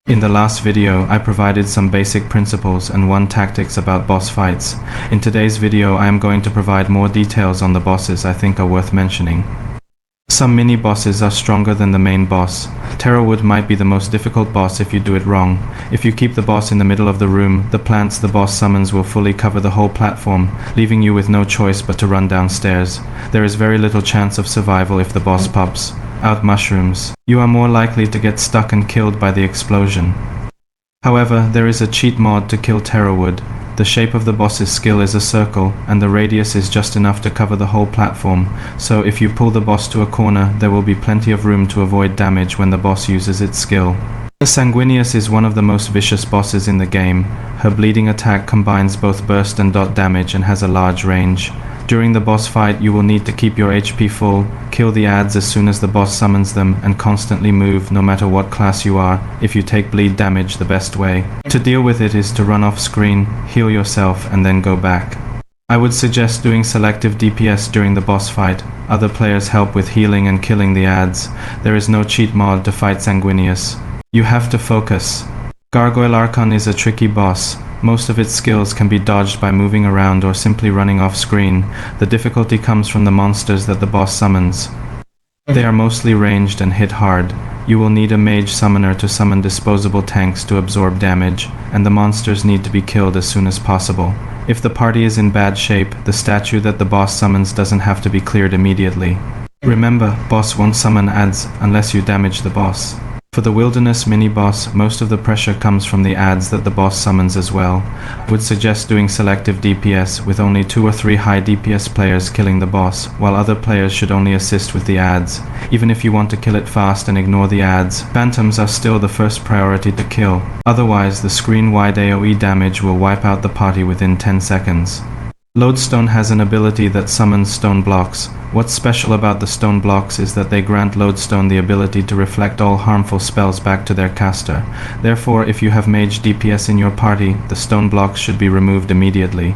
In the last video, I provided some basic principles and 1 tactics about boss fights. In today's video, I am going to provide more details on the bosses I think are worth mentioning. Some mini-bosses are stronger than the main boss. Terrorwood might be the most difficult boss if you do it wrong. If you keep the boss in the middle of the room, the plants the boss summons will fully cover the whole platform, leaving you with no choice but to run downstairs. There is very little chance of survival if the boss pops out mushrooms. You are more likely to get stuck and killed by the explosion. However, there is a cheat mod to kill Terrorwood. The shape of the boss's skill is a circle, and the radius is just enough to cover the whole platform, so if you pull the boss to a corner, there will be plenty of room to avoid damage when the boss uses its skill. Sanguinius is one of the most vicious bosses in the game. Her bleeding attack combines both burst and dot damage and has a large range. During the boss fight, you will need to keep your HP full, kill the adds as soon as the boss summons them, and constantly move no matter what class you are. If you take bleed damage, the best way to deal with it is to run off screen, heal yourself, and then go back. I would suggest doing selective DPS during the boss fight. Other players help with healing and killing the adds. There is no cheat mod to fight Sanguinius. You have to focus. Gargoyle Archon is a tricky boss. Most of its skills can be dodged by moving around or simply running off screen. The difficulty comes from the monsters that the boss summons. They are mostly ranged and hit hard. You will need a mage summoner to summon disposable tanks to absorb damage, and the monsters need to be killed as soon as possible. If the party is in bad shape, the statue that the boss summons doesn't have to be cleared immediately. Remember, boss won't summon adds unless you damage the boss. For the wilderness mini-boss, most of the pressure comes from the adds that the boss summons as well. I would suggest doing selective DPS with only 2 or 3 high DPS players killing the boss, while other players should only assist with the adds. Even if you want to kill it fast and ignore the adds, phantoms are still the first priority to kill. Otherwise, the screen-wide AoE damage will wipe out the party within 10 seconds. Lodestone has an ability that summons stone blocks. What's special about the stone blocks is that they grant Lodestone the ability to reflect all harmful spells back to their caster. Therefore, if you have mage DPS in your party, the stone blocks should be removed immediately.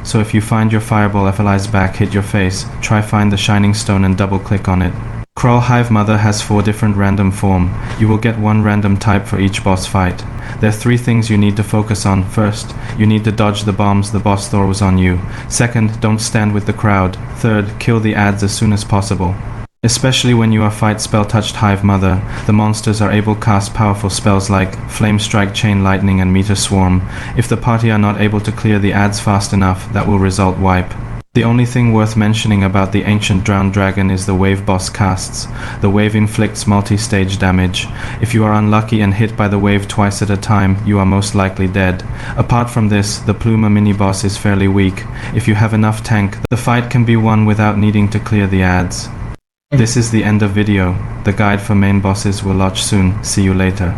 So if you find your fireball FLI's back hit your face, try find the shining stone and double click on it. Crawl Hive Mother has 4 different random form. You will get 1 random type for each boss fight. There are 3 things you need to focus on. First, you need to dodge the bombs the boss throws on you. Second, don't stand with the crowd. Third, kill the adds as soon as possible. Especially when you are fight spell-touched Hive Mother, the monsters are able to cast powerful spells like Flame Strike, Chain Lightning, and Meteor Swarm. If the party are not able to clear the adds fast enough, that will result wipe. The only thing worth mentioning about the ancient drowned dragon is the wave boss casts. The wave inflicts multi-stage damage. If you are unlucky and hit by the wave twice at a time, you are most likely dead. Apart from this, the Pluma mini-boss is fairly weak. If you have enough tank, the fight can be won without needing to clear the adds. This is the end of video. The guide for main bosses will launch soon. See you later.